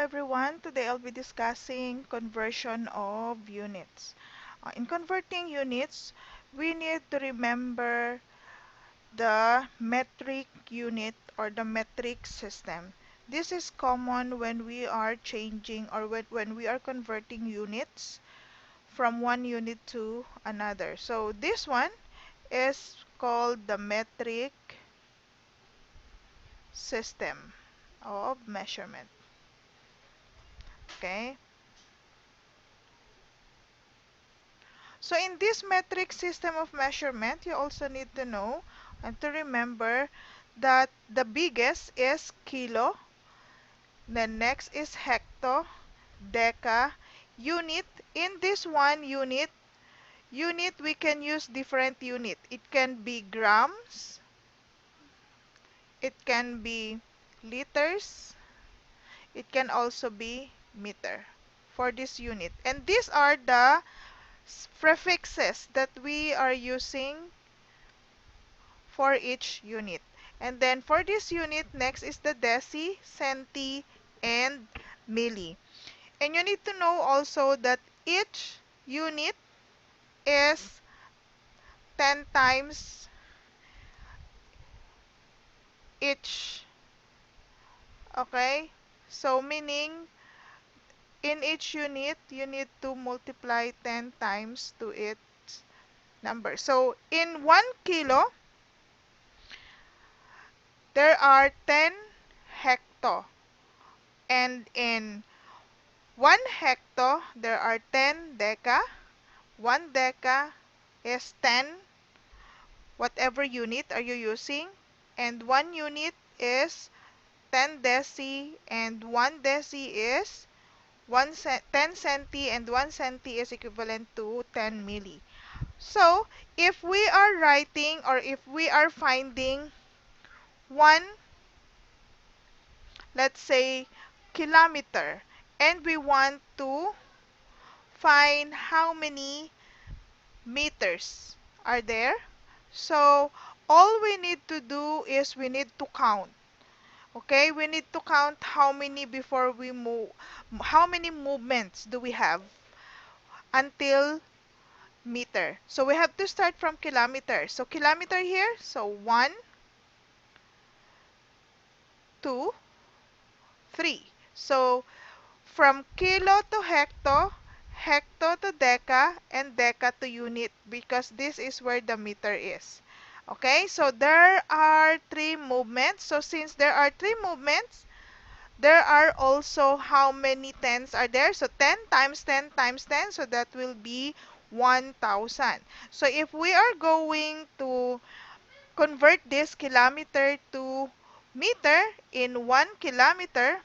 everyone. Today I'll be discussing conversion of units. In converting units, we need to remember the metric unit or the metric system. This is common when we are changing or when we are converting units from one unit to another. So this one is called the metric system of measurement. Okay. So in this metric system of measurement, you also need to know and to remember that the biggest is kilo, then next is hecto, deca, unit. In this one unit we can use different unit. It can be grams, it can be liters, it can also be meter for this unit. And these are the prefixes that we are using for each unit. And then for this unit, next is the deci, centi, and milli. And you need to know also that each unit is 10 times each. Okay? So meaning, in each unit, you need to multiply 10 times to its number. So in 1 kilo, there are 10 hecto. And in 1 hecto, there are 10 deca. 1 deca is 10, whatever unit are you using. And 1 unit is 10 deci, and 1 deci is 10 centi, and 1 centi is equivalent to 10 milli. So, if we are writing or if we are finding one, let's say, kilometer, and we want to find how many meters are there. So all we need to do is we need to count. Okay, we need to count how many before we move, how many movements do we have until meter. So we have to start from kilometer. So kilometer here, so 1, 2, 3. So from kilo to hecto, hecto to deca, and deca to unit, because this is where the meter is. Okay, so there are 3 movements. So since there are 3 movements, there are also how many tens are there? So 10 times 10 times 10, so that will be 1,000. So if we are going to convert this kilometer to meter, in 1 kilometer,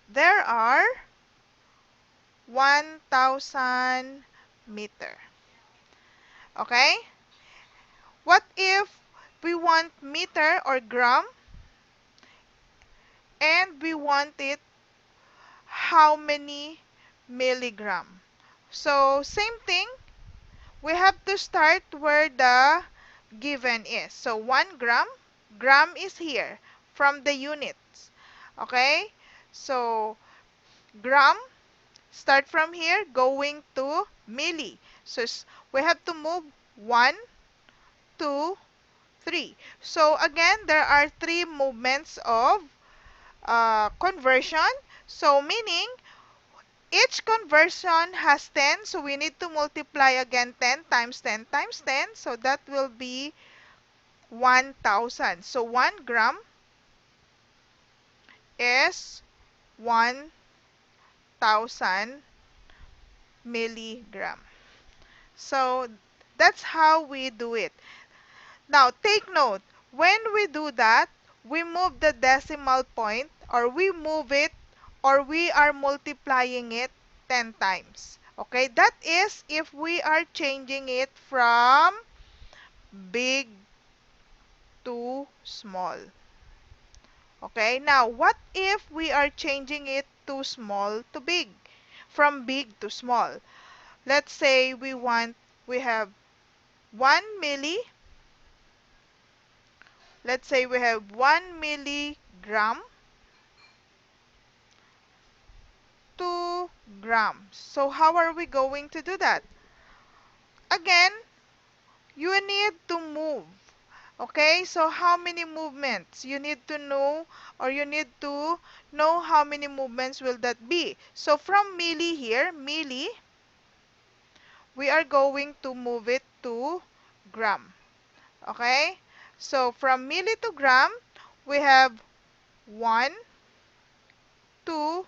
there are 1,000 meter. Okay? What if we want meter or gram and we want it how many milligram? So same thing, we have to start where the given is. So 1 gram, gram is here from the units. Okay? So gram, start from here going to milli. So we have to move 1, 2, 3. So again, there are 3 movements of conversion. So meaning, each conversion has 10. So we need to multiply again 10 times 10 times 10. So that will be 1,000. So 1 gram is 1,000 milligram. So that's how we do it. Now, take note, when we do that, we move the decimal point, or we move it, or we are multiplying it 10 times. Okay, that is if we are changing it from big to small. Okay, now what if we are changing it to small to big? From big to small. Let's say we have 1 milli. Let's say we have 1 milligram. grams. So how are we going to do that? Again, you need to move. Okay, so how many movements? You need to know, or you need to know how many movements will that be. So from milli here, milli, we are going to move it to gram. Okay, so from milli to gram, we have 1, 2,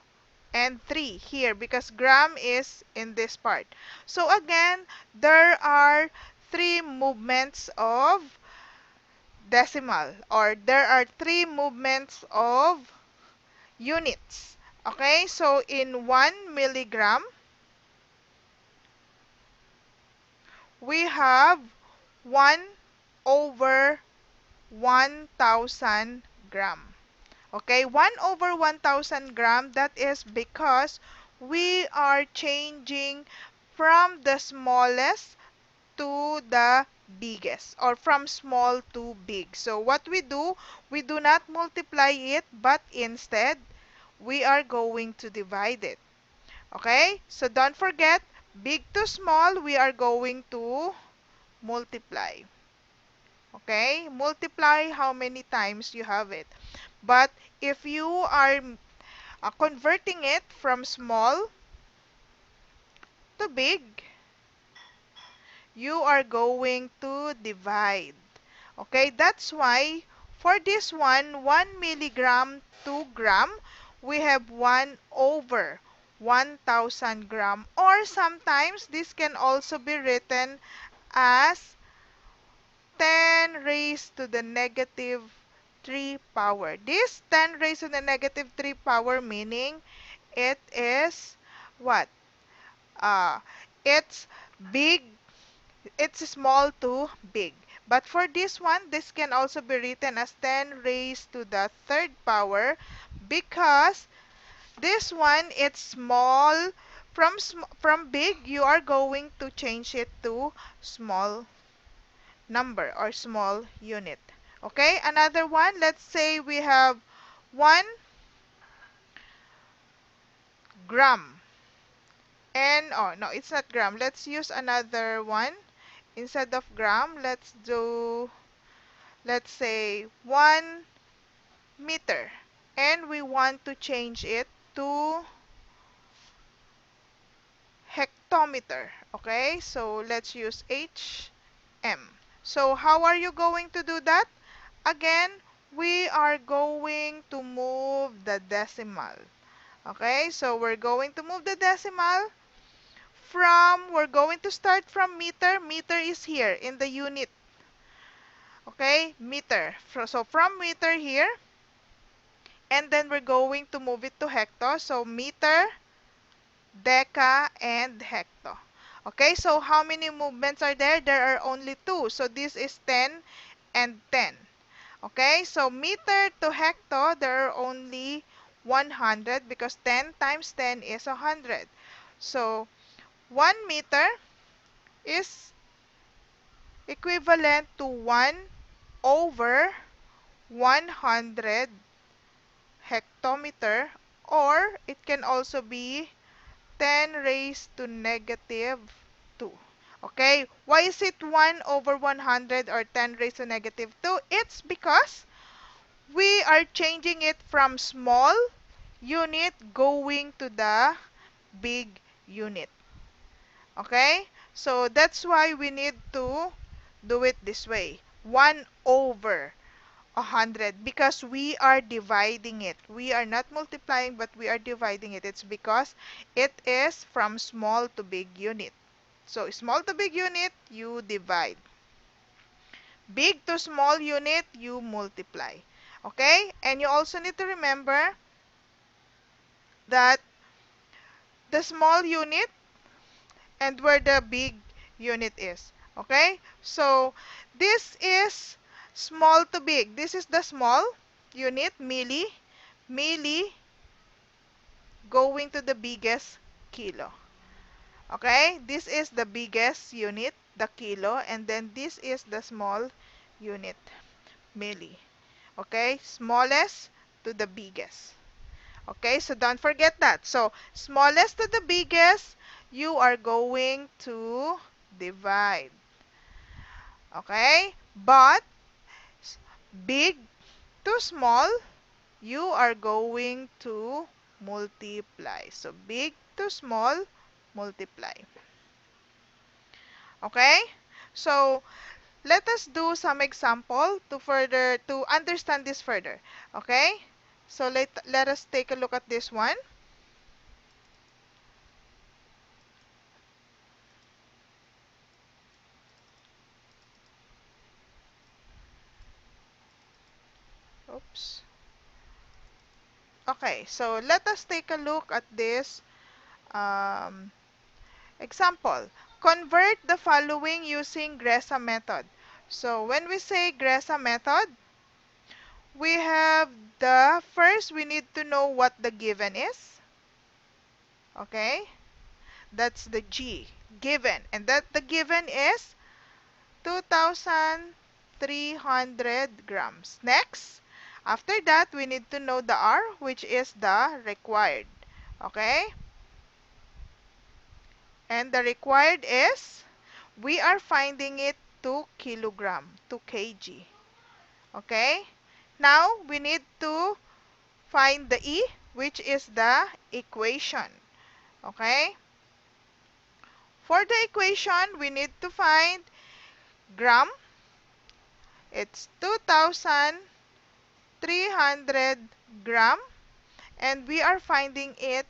and 3 here because gram is in this part. So again, there are 3 movements of decimal, or there are 3 movements of units. Okay, so in 1 milligram, we have 1 over 1,000 gram. Okay, 1 over 1,000 gram, that is because we are changing from the smallest to the biggest, or from small to big. So what we do not multiply it, but instead, we are going to divide it. Okay? So don't forget, big to small, we are going to multiply. Okay? Multiply how many times you have it. But if you are converting it from small to big, you are going to divide. Okay, that's why for this one, 1 milligram to gram, we have 1 over 1,000 gram. Or sometimes this can also be written as 10 raised to the negative 3 power. This 10 raised to the negative 3 power meaning it is what? Uh, it's big, it's small to big. But for this one, this can also be written as 10 raised to the third power because this one, it's small. From big, you are going to change it to small number or small unit. Okay, another one, let's say we have 1 gram. And, oh, no, it's not gram. Let's use another one. Instead of gram, let's say 1 meter. And we want to change it to hectometer. Okay, so let's use HM. So how are you going to do that? Again, we are going to move the decimal. Okay, so we're going to move the decimal we're going to start from meter. Meter is here in the unit. Okay, meter. So from meter here, and then we're going to move it to hecto. So meter, deca, and hecto. Okay, so how many movements are there? There are only 2. So this is 10 and 10. Okay, so meter to hecto, there are only 100 because 10 times 10 is 100. So 1 meter is equivalent to 1 over 100 hectometer, or it can also be 10 raised to negative 2. Okay, why is it 1 over 100 or 10 raised to negative 2? It's because we are changing it from small unit going to the big unit. Okay, so that's why we need to do it this way. 1 over 100 because we are dividing it. We are not multiplying, but we are dividing it. It's because it is from small to big unit. So small to big unit, you divide. Big to small unit, you multiply. Okay? And you also need to remember that the small unit and where the big unit is. Okay? So this is small to big. This is the small unit, milli. Milli going to the biggest, kilo. Okay? This is the biggest unit, the kilo. And then this is the small unit, milli. Okay? Smallest to the biggest. Okay, so don't forget that. So, smallest to the biggest, you are going to divide. Okay? But, big to small, you are going to multiply. So, big to small, multiply. Okay? So, let us do some example to understand this further. Okay? So, let us take a look at this one. Oops. Okay, so let us take a look at this um, example. Convert the following using Gresa method. So when we say Gresa method, we have the first, we need to know what the given is. Okay, that's the G, given. And that the given is 2,300 grams. Next, after that, we need to know the R, which is the required. Okay? And the required is, we are finding it 2 kilogram, 2 kg. Okay? Now, we need to find the E, which is the equation. Okay? For the equation, we need to find gram. It's 2,300 gram. And we are finding it,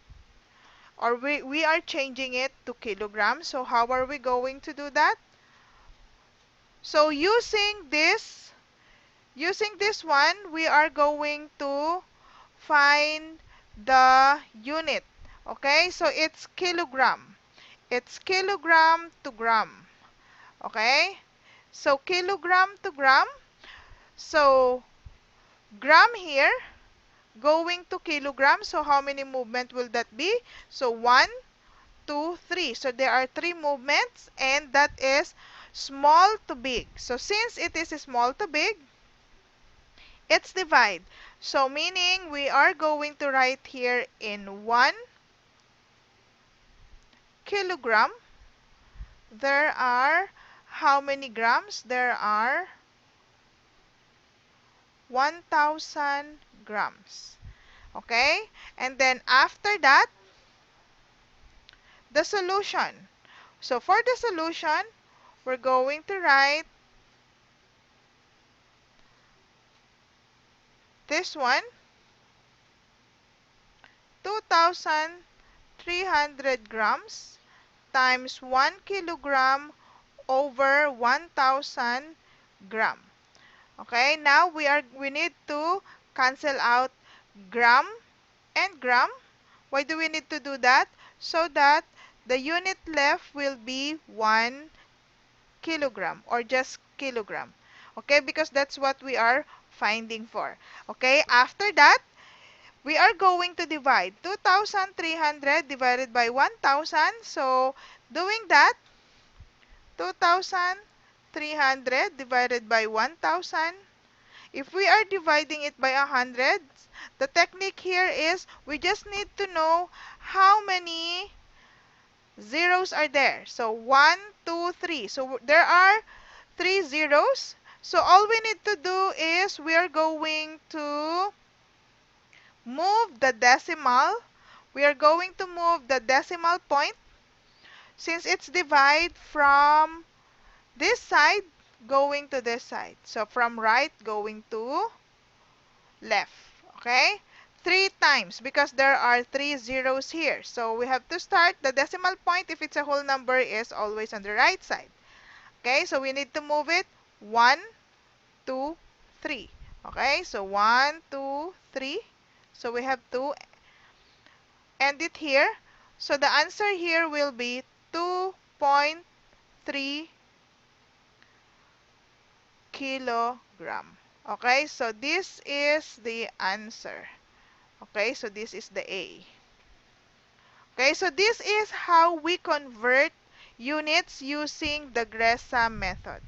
or we are changing it to kilograms. So how are we going to do that? So using this one, we are going to find the unit. Okay, so it's kilogram. It's kilogram to gram. Okay, so kilogram to gram. So gram here going to kilogram. So how many movement will that be? So 1, 2, 3. So there are 3 movements, and that is small to big. So since it is small to big, it's divide. So meaning we are going to write here in 1 kilogram, there are how many grams? There are 1,000 grams. Okay? And then after that, the solution. So for the solution, we're going to write this one, 2,300 grams times 1 kilogram over 1,000 gram. Okay, now we need to cancel out gram and gram. Why do we need to do that? So that the unit left will be 1 kilogram or just kilogram. Okay, because that's what we are finding for. Okay, after that, we are going to divide 2,300 divided by 1,000. So, doing that, 2,300 divided by 1,000. If we are dividing it by 100, the technique here is we just need to know how many zeros are there. So, 1, 2, 3. So, there are 3 zeros. So, all we need to do is we are going to move the decimal. We are going to move the decimal point since it's divide from this side going to this side. So from right going to left. Okay? 3 times because there are 3 zeros here. So we have to start the decimal point if it's a whole number is always on the right side. Okay? So we need to move it 1, 2, 3. Okay? So 1, 2, 3. So we have to end it here. So the answer here will be 2.3 kilogram. Okay, so this is the answer. Okay, so this is the A. Okay, so this is how we convert units using the Gresa method.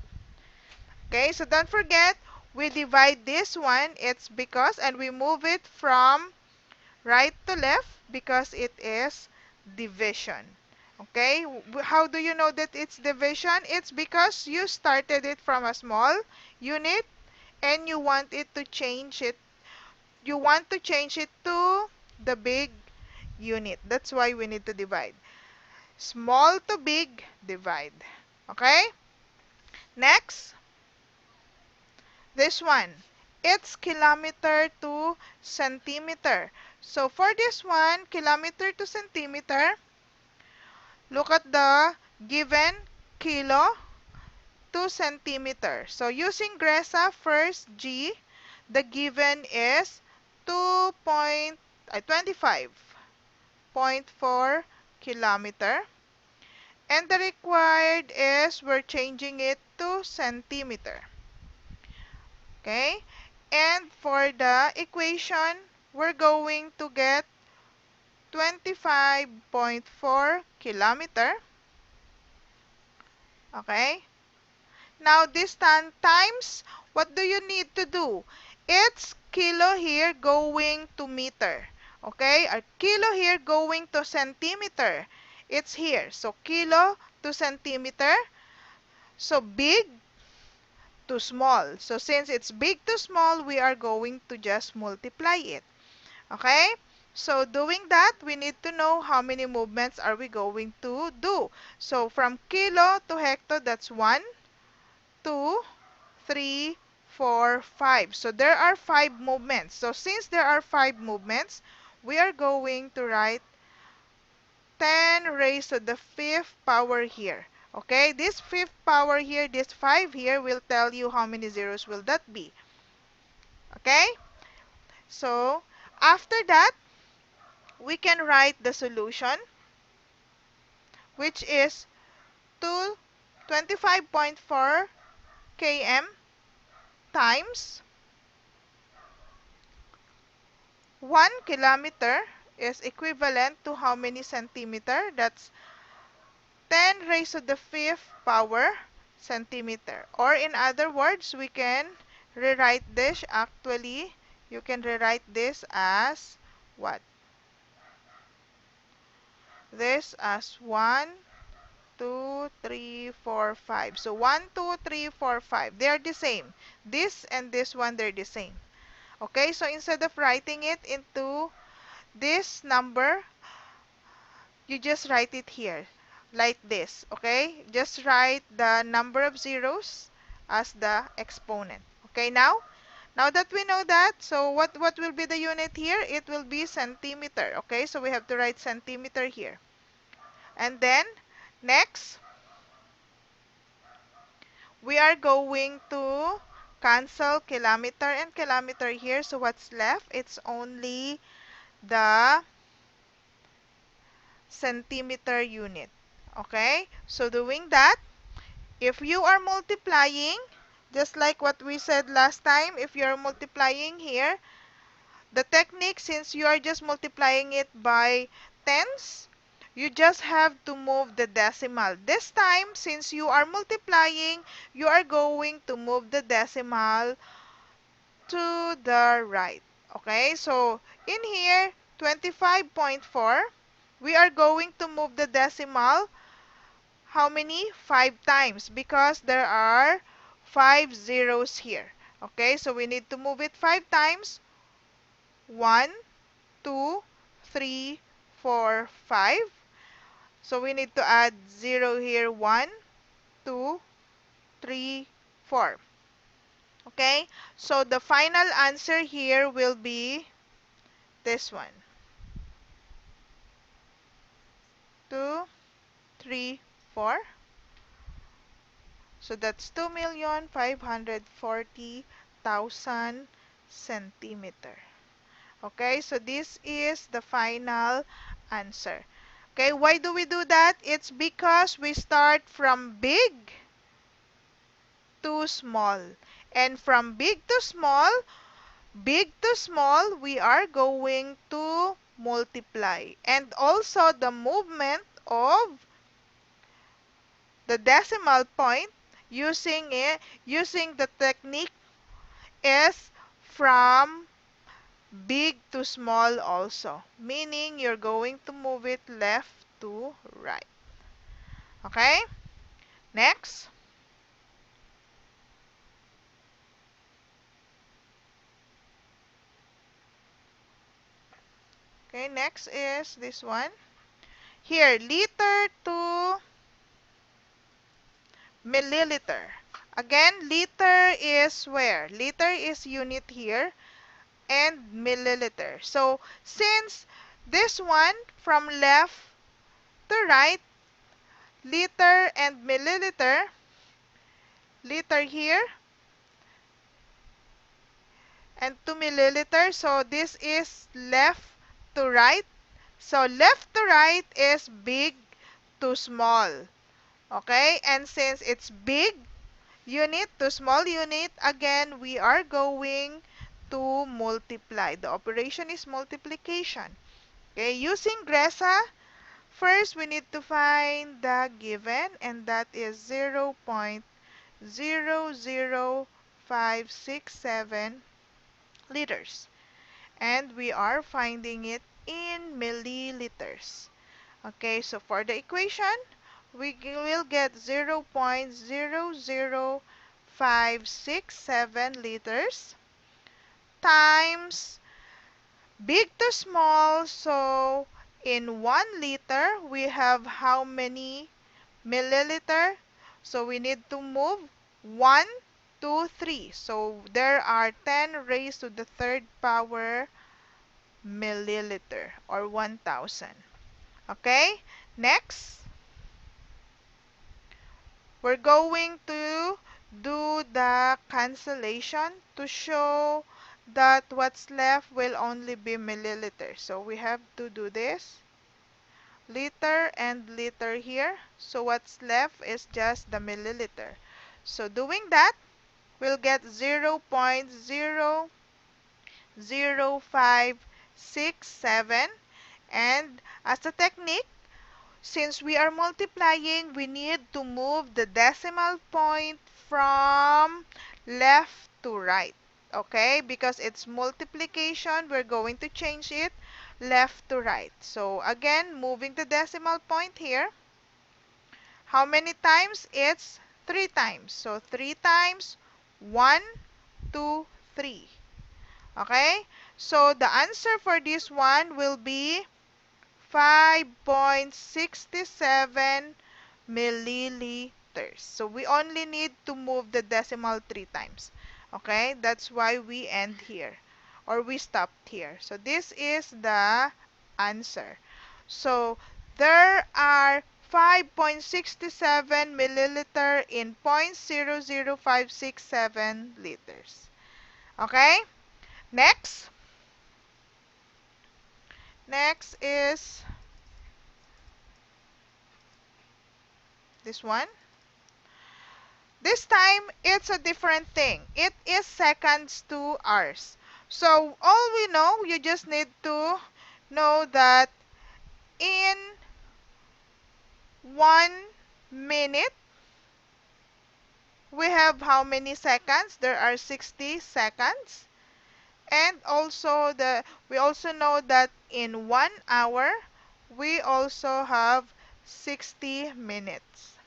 Okay, so don't forget, we divide this one, it's because, and we move it from right to left because it is division. Okay, how do you know that it's division? It's because you started it from a small unit and you want it to change it. You want to change it to the big unit. That's why we need to divide. Small to big, divide. Okay? Next, this one. It's kilometer to centimeter. So for this one, kilometer to centimeter, look at the given kilo to centimeter. So using Gresa, first G, the given is 25.4 kilometer. And the required is, we're changing it to centimeter. Okay? And for the equation, we're going to get 25.4 kilometer. Okay? Now, this time times, what do you need to do? It's kilo here going to meter. Okay? A kilo here going to centimeter. It's here. So, kilo to centimeter. So, big to small. So, since it's big to small, we are going to just multiply it. Okay? So, doing that, we need to know how many movements are we going to do. So, from kilo to hecto, that's 1, 2, 3, 4, 5. So, there are 5 movements. So, since there are 5 movements, we are going to write 10 raised to the 5th power here. Okay, this 5th power here, this 5 here, will tell you how many zeros will that be. Okay, so after that, we can write the solution, which is 25.4 km times 1 kilometer is equivalent to how many centimeter? That's 10 raised to the 5th power centimeter. Or in other words, we can rewrite this actually. You can rewrite this as what? This as 1, 2, 3, 4, 5. So 1, 2, 3, 4, 5. They are the same. This and this one, they're the same. Okay, so instead of writing it into this number, you just write it here like this. Okay, just write the number of zeros as the exponent. Okay, now that we know that, so what will be the unit here? It will be centimeter. Okay, so we have to write centimeter here. And then next, we are going to cancel kilometer and kilometer here. So what's left? It's only the centimeter unit. Okay? So doing that, if you are multiplying, just like what we said last time, if you're multiplying here, the technique, since you are just multiplying it by tens, you just have to move the decimal. This time, since you are multiplying, you are going to move the decimal to the right. Okay, so in here, 25.4, we are going to move the decimal how many? 5 times because there are 5 zeros here. Okay, so we need to move it 5 times. 1, 2, 3, 4, 5. So we need to add 0 here. 1, 2, 3, 4. Okay, so the final answer here will be this one. 2, 3, 4. So that's 2,540,000 centimeter. Okay, so this is the final answer. Okay, why do we do that? It's because we start from big to small. And from big to small, we are going to multiply. And also the movement of the decimal point using the technique is from big to small also, meaning you're going to move it left to right. Okay? Next. Okay, next is this one. Here, liter to milliliter. Again, liter is where? Liter is unit here and milliliter. So, since this one from left to right, liter and milliliter, liter here and 2 milliliter. So, this is left to right. So, left to right is big to small. Okay? And since it's big unit to small unit, again, we are going to multiply. The operation is multiplication. Okay? Using GRESA, first we need to find the given, and that is 0.00567 liters. And we are finding it in milliliters. Okay, so for the equation, we will get 0.00567 liters times big to small. So in 1 liter, we have how many milliliter? So we need to move 1, 2, 3. So there are 10 raised to the third power milliliter or 1,000. Okay, next. We're going to do the cancellation to show that what's left will only be milliliters. So we have to do this. Liter and liter here. So what's left is just the milliliter. So doing that, we'll get 0.00567. And as a technique, since we are multiplying, we need to move the decimal point from left to right. Okay? Because it's multiplication, we're going to change it left to right. So, again, moving the decimal point here. How many times? It's 3 times. So, 3 times 1, 2, 3. Okay? So, the answer for this one will be 5.67 milliliters. So we only need to move the decimal 3 times. Okay? That's why we end here. Or we stopped here. So this is the answer. So there are 5.67 milliliter in 0.00567 liters. Okay? Next. Next is this one. This time, it's a different thing. It is seconds to hours. So, all we know, you just need to know that in 1 minute, we have how many seconds? There are 60 seconds. And also, we also know that in 1 hour, we also have 60 minutes.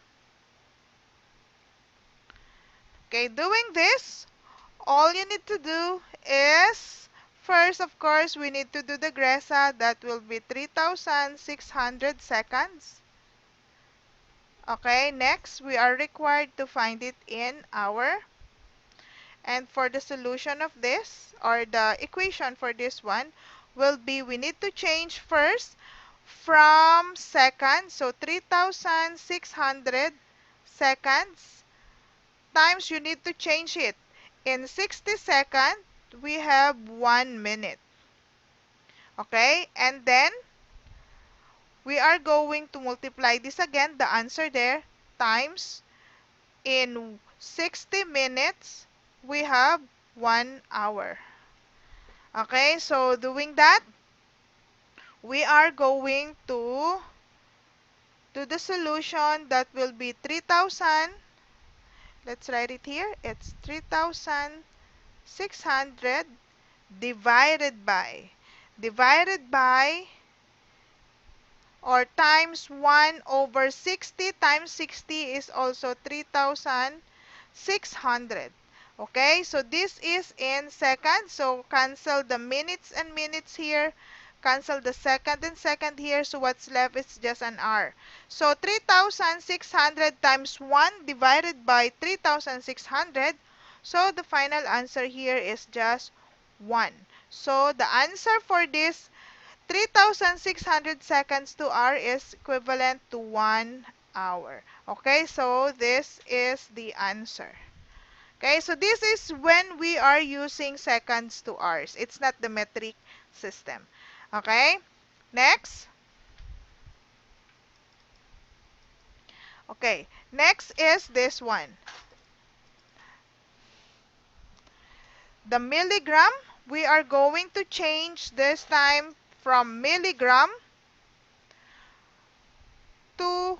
Okay, doing this, all you need to do is, first, of course, we need to do the GRESA. That will be 3,600 seconds. Okay, next, we are required to find it in hour. And for the solution of this, or the equation for this one, will be, we need to change first from seconds. So, 3,600 seconds times, you need to change it. In 60 seconds, we have 1 minute. Okay? And then, we are going to multiply this again, the answer there, times. In 60 minutes, we have 1 hour. Okay? So, doing that, we are going to do the solution. That will be 3,000. Let's write it here. It's 3,600 divided by, divided by, or times 1 over 60 times 60 is also 3,600. Okay, so this is in seconds. So cancel the minutes and minutes here. Cancel the second and second here. So what's left is just an hour. So 3,600 times 1 divided by 3,600. So the final answer here is just 1. So the answer for this 3,600 seconds to hour is equivalent to 1 hour. Okay, so this is the answer. Okay, so this is when we are using seconds to hours. It's not the metric system. Okay, next. Okay, next is this one. The milligram, we are going to change this time from milligram to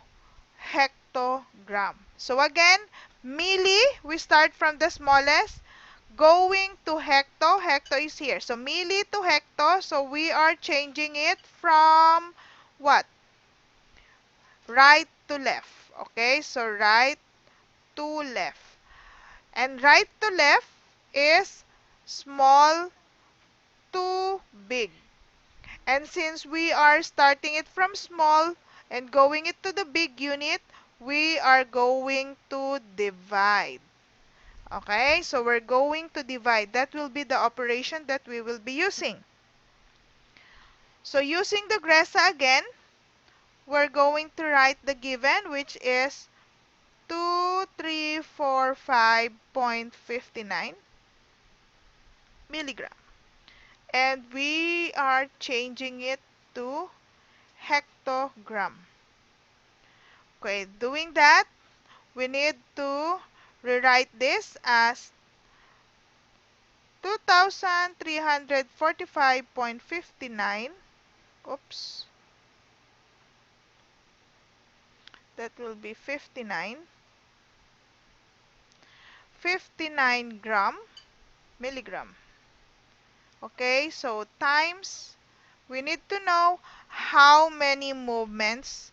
hectogram. So again, milli, we start from the smallest, going to hecto. Hecto is here. So milli to hecto. So we are changing it from what? Right to left. Okay, so right to left. And right to left is small to big. And since we are starting it from small and going it to the big unit, we are going to divide. Okay, so we're going to divide. That will be the operation that we will be using. So using the Gresa again, we're going to write the given, which is 2345.59 milligram. And we are changing it to hectogram. Okay, doing that, we need to rewrite this as 2345.59. Oops. That will be 59 gram milligram. Okay, so times, we need to know how many movements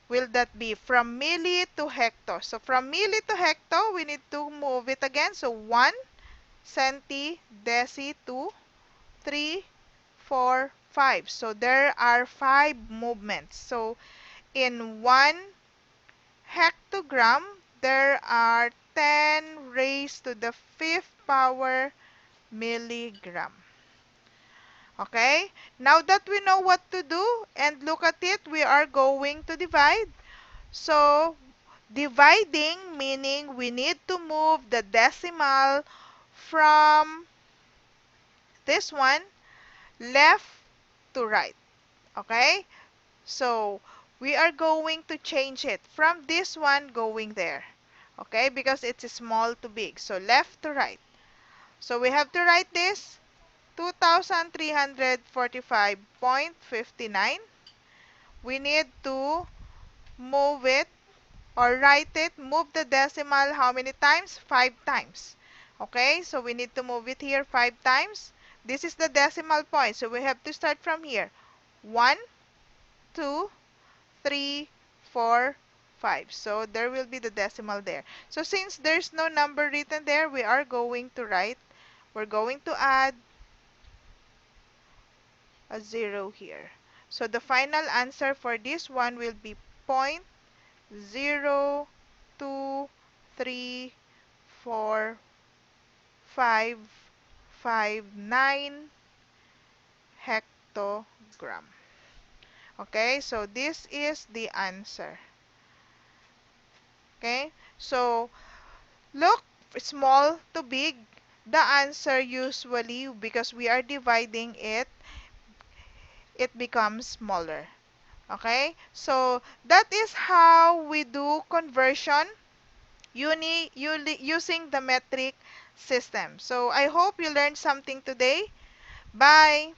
will that be from milli to hecto. So from milli to hecto, we need to move it again. So 1 centi, deci, 2, 3, 4, 5. So there are 5 movements. So in 1 hectogram, there are 10 raised to the 5th power milligram. Okay? Now that we know what to do and look at it, we are going to divide. So, dividing meaning we need to move the decimal from this one left to right. Okay? So, we are going to change it from this one going there. Okay? Because it's small to big. So, left to right. So, we have to write this 2345.59. We need to move it or write it, move the decimal how many times? 5 times. Okay, so we need to move it here 5 times. This is the decimal point, so we have to start from here. 1, 2, 3, 4, 5. So there will be the decimal there. So since there's no number written there, we are going to write, we're going to add a 0 here. So the final answer for this one will be 0.0234559 hectogram. Okay, so this is the answer. Okay, so look, small to big, the answer usually, because we are dividing it, it becomes smaller. Okay, so that is how we do conversion using the metric system. So I hope you learned something today. Bye!